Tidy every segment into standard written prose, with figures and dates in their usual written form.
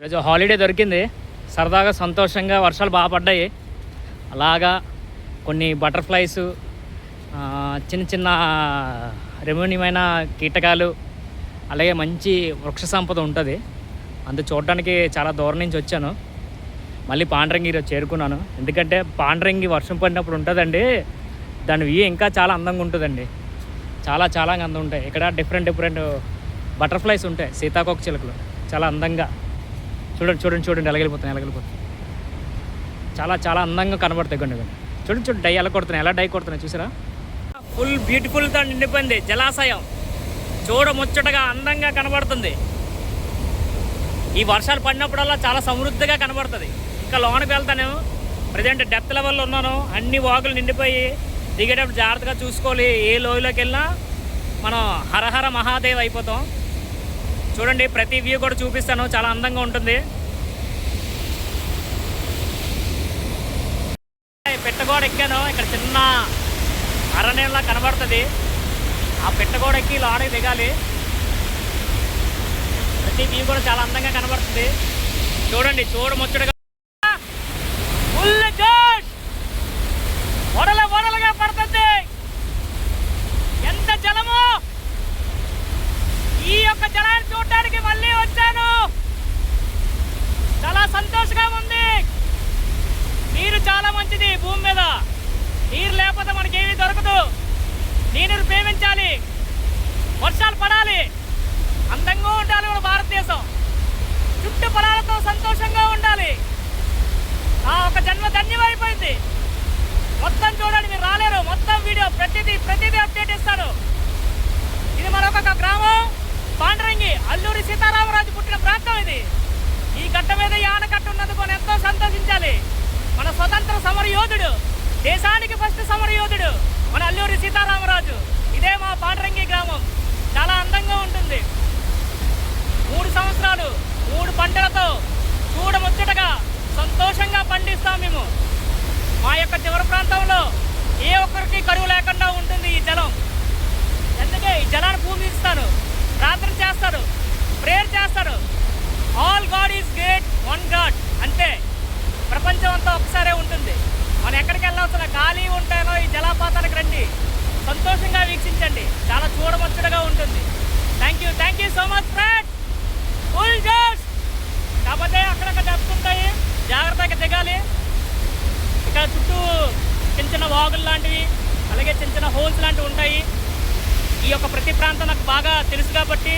ఈరోజు హాలిడే దొరికింది. సరదాగా సంతోషంగా వర్షాలు బాగా పడ్డాయి. అలాగా కొన్ని బటర్ఫ్లైస్, చిన్న చిన్న రెమ్యూనియమైన కీటకాలు, అలాగే మంచి వృక్ష సంపద ఉంటుంది. అందు చూడడానికి చాలా దూరం నుంచి వచ్చాను. మళ్ళీ పాండ్రంగి ఈరోజు చేరుకున్నాను. ఎందుకంటే పాండ్రంగి వర్షం పడినప్పుడు ఉంటుందండి, దాని వ్యూ ఇంకా చాలా అందంగా ఉంటుందండి. చాలా చాలా అందం ఉంటాయి. ఇక్కడ డిఫరెంట్ బటర్ఫ్లైస్ ఉంటాయి, సీతాకోక చిలుకలు చాలా అందంగా. చూడండి ఎలాగెళ్ళిపోతున్నాయి. చాలా చాలా అందంగా కనబడతాయి. చూడండి డై ఎలా కొడుతున్నాయి చూసారా? ఫుల్ బ్యూటిఫుల్గా నిండిపోయింది జలాశయం. చూడముచ్చటగా అందంగా కనబడుతుంది. ఈ వర్షాలు పడినప్పుడల్లా చాలా సమృద్ధిగా కనబడుతుంది. ఇంకా లోనకి వెళ్తాను. ప్రజెంట్ డెప్త్ లెవెల్లో ఉన్నాను. అన్ని వాగులు నిండిపోయి దిగేటప్పుడు జాగ్రత్తగా చూసుకోవాలి. ఏ లోయలోకి వెళ్ళినా మనం హరహర మహాదేవ్ అయిపోతాం. చూడండి, ప్రతి వ్యూ కూడా చూపిస్తాను. చాలా అందంగా ఉంటుంది. పెట్టగోడ ఎక్కాను. ఇక్కడ చిన్న అరణ్యంలా కనబడుతుంది. ఆ పెట్టగోడ ఎక్కి లోనకి దిగాలి. ప్రతి వ్యూ కూడా చాలా అందంగా కనబడుతుంది. చూడండి, చూడముచ్చటగా ఫుల్ జోష్ వడలుగా పడుతుంది. ఎంత జలము! ఈ యొక్క జలాన్ని చూడడానికి మళ్ళీ వచ్చాను. చాలా సంతోషంగా ఉంది. నీరు చాలా మంచిది. భూమి మీద నీరు లేకపోతే మనకేమీ దొరకదు. నీరు ప్రేమించాలి, వర్షాలు పడాలి, అందంగా ఉండాలి. మన భారతదేశం చుట్టూ పొలాలతో సంతోషంగా ఉండాలి. ఆ ఒక జన్మ ధన్యమైపోయింది. మొత్తం చూడండి, మీరు రాలేరు. మొత్తం వీడియో ప్రతిదీ అప్డేట్ ఇస్తాను. ఇది మరొక గ్రామం పాండ్రంగి. అల్లూరి సీతారామరాజు పుట్టిన ప్రాంతం ఇది. ఈ గట్ట మీద ఈ ఆనకట్ట ఉన్నందుకు ఎంతో సంతోషించాలి. మన స్వతంత్ర సమర యోధుడు, దేశానికి ఫస్ట్ సమర యోధుడు మన అల్లూరి సీతారామరాజు. ఇదే మా పాండ్రంగి గ్రామం. చాలా అందంగా ఉంటుంది. 3 సంవత్సరాలు 3 పంటలతో చూడముచ్చటగా సంతోషంగా పండిస్తాం మేము. మా యొక్క చివరి ప్రాంతంలో ఏ ఒక్కరికి కరువు లేకుండా ఉంటుంది ఈ జలం. అందుకే ఈ జలాన్ని పూజిస్తాను, ప్రార్థన చేస్తాడు, ప్రేయర్ చేస్తాడు. All God is great, one God. అంతే. ప్రపంచం అంతా ఒకసారే ఉంటుంది. మనం ఎక్కడికి వెళ్ళాల్సిన ఖాళీ ఉంటానో ఈ జలపాతానికి రండి, సంతోషంగా వీక్షించండి. చాలా చూడముచ్చటగా ఉంటుంది. Thank you so much friends. Full జోష్. కాకపోతే అక్కడక్కడ దెబ్బతుంటాయి, జాగ్రత్తగా దిగాలి. ఇక్కడ చుట్టూ చిన్న వాగులు లాంటివి, అలాగే చిన్న హోల్స్ లాంటివి ఉంటాయి. ఈ యొక్క ప్రతి ప్రాంతం నాకు బాగా తెలుసు కాబట్టి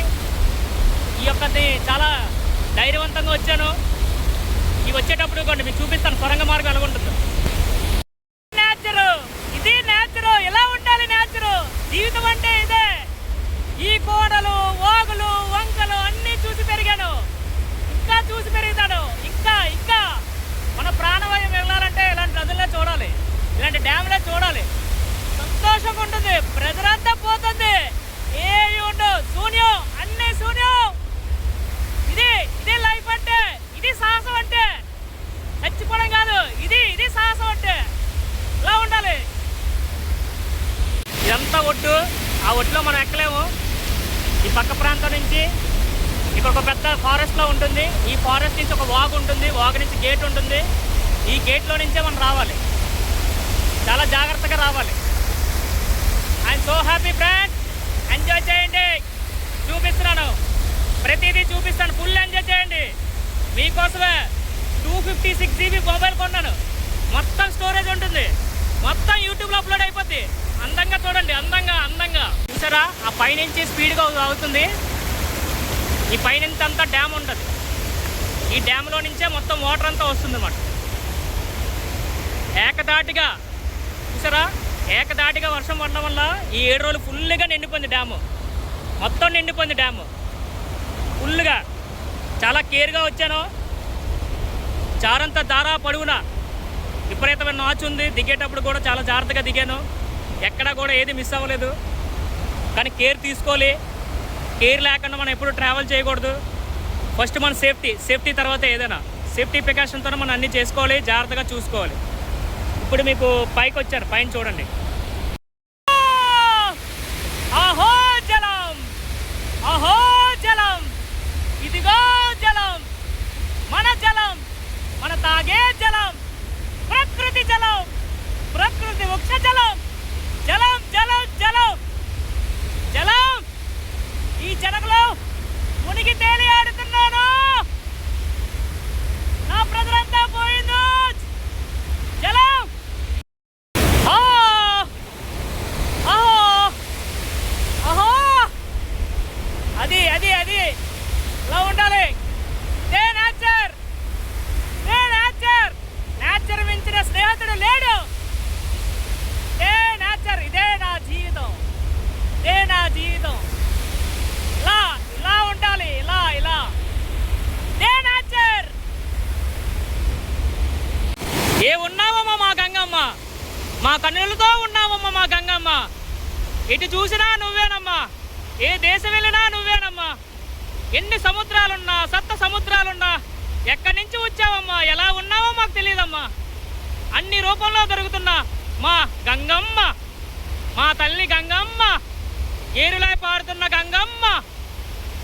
ఈ యొక్కది చాలా ధైర్యవంతంగా వచ్చాను. ఇవి వచ్చేటప్పుడు కూడా మీకు చూపిస్తాను సొరంగ మార్గం ఎలా ఉంటుందో. నేచరు, ఇది నేచరు. ఎలా ఉండాలి నేచరు? జీవితం అంటే ఇదే. ఈ కోడలు, వాగులు, వంకలు అన్నీ చూసి పెరిగాను. ఇంకా చూసి పెరుగుతాను. ఇంకా మన ప్రాణవాయువు వెళ్ళాలంటే ఇలాంటి నదులే చూడాలి, ఇలాంటి డ్యామ్లే చూడాలి. సంతోషంగా ఉంటుంది. ప్రజలంతా పోతుంది, ఏమి ఉండవు, శూన్యం, అన్నీ శూన్యం. ఇదే లైఫ్ అంటే, ఇది సాహసం అంటే. చచ్చిపోవడం కాదు, ఇది సాహసం అంటే. ఇలా ఉండాలి. ఇదంతా ఒడ్డు. ఆ ఒడ్డులో మనం ఎక్కలేము. ఈ పక్క ప్రాంతం నుంచి ఇక్కడ ఒక పెద్ద ఫారెస్ట్లో ఉంటుంది. ఈ ఫారెస్ట్ నుంచి ఒక వాగు ఉంటుంది. వాగు నుంచి గేట్ ఉంటుంది. ఈ గేట్లో నుంచే మనం రావాలి. చాలా జాగ్రత్తగా రావాలి. I'm so happy friends. Enjoy చేయండి. చూపిస్తున్నాను, ప్రతిదీ చూపిస్తాను. ఫుల్ ఎంజాయ్ చేయండి. మీకోసమే 256 GB మొబైల్ కొన్నాను. మొత్తం స్టోరేజ్ ఉంటుంది. మొత్తం యూట్యూబ్లో అప్లోడ్ అయిపోద్ది. అందంగా చూడండి, అందంగా చూసారా? ఆ పైనుంచి స్పీడ్గా అవుతుంది. ఈ పైనంత అంతా డ్యామ్ ఉంటుంది. ఈ డ్యామ్లో నుంచే మొత్తం వాటర్ అంతా వస్తుంది అన్నమాట. ఏకదాటిగా చూసారా? ఏకదాటిగా వర్షం పడడం వల్ల ఈ 7 రోజులు ఫుల్గా నిండిపోయింది డ్యాము. మొత్తం నిండిపోయింది డ్యాము ఫుల్గా. చాలా కేర్గా వచ్చాను. చారంతా దారా పొడవునా విపరీతమైన నాచు ఉంది. దిగేటప్పుడు కూడా చాలా జాగ్రత్తగా దిగాను. ఎక్కడా కూడా ఏది మిస్ అవ్వలేదు. కానీ కేర్ తీసుకోవాలి. కేర్ లేకుండా మనం ఎప్పుడు ట్రావెల్ చేయకూడదు. ఫస్ట్ మన సేఫ్టీ తర్వాత ఏదైనా సేఫ్టీ ప్రికాషన్తో మనం అన్నీ చేసుకోవాలి, జాగ్రత్తగా చూసుకోవాలి. ఇప్పుడు మీకు పైకి వచ్చారు, పైన చూడండి. అహో జలం, ఇదిగో జలం. ఇటు చూసినా నువ్వేనమ్మా, ఏ దేశం వెళ్ళినా నువ్వేనమ్మా. ఎన్ని సముద్రాలున్నా, సప్త సముద్రాలున్నా, ఎక్కడి నుంచి వచ్చావమ్మా, ఎలా ఉన్నావో మాకు తెలియదమ్మా. అన్ని రూపంలో దొరుకుతున్నా మా గంగమ్మ, మా తల్లి గంగమ్మ, ఏరులై పారుతున్న గంగమ్మ,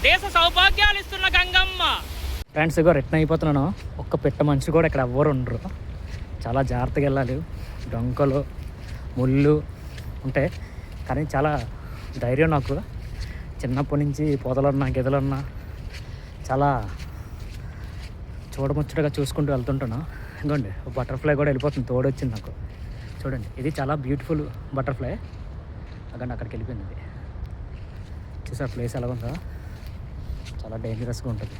దేశ సౌభాగ్యాలు ఇస్తున్న గంగమ్మ. ఫ్రెండ్స్ ఇగో రిటర్న్ అయిపోతున్నాను. ఒక్క పెట్ట మనిషి కూడా ఇక్కడ ఎవ్వరు ఉండరు. చాలా జాగ్రత్తగా వెళ్ళాలి. డొంకలు ముళ్ళు ఉంటాయి, కానీ చాలా ధైర్యం నాకు. చిన్నప్పటి నుంచి పొదలున్నా గెదలున్నా చాలా చూడముచ్చటగా చూసుకుంటూ వెళ్తుంటాను. ఇంకోండి బటర్ఫ్లై కూడా వెళ్ళిపోతుంది, తోడొచ్చింది నాకు. చూడండి, ఇది చాలా బ్యూటిఫుల్ బటర్ఫ్లై. అక్కడికి వెళ్ళిపోయింది. చూసారు ప్లేస్ ఎలా ఉందో, చాలా డేంజరస్గా ఉంటుంది.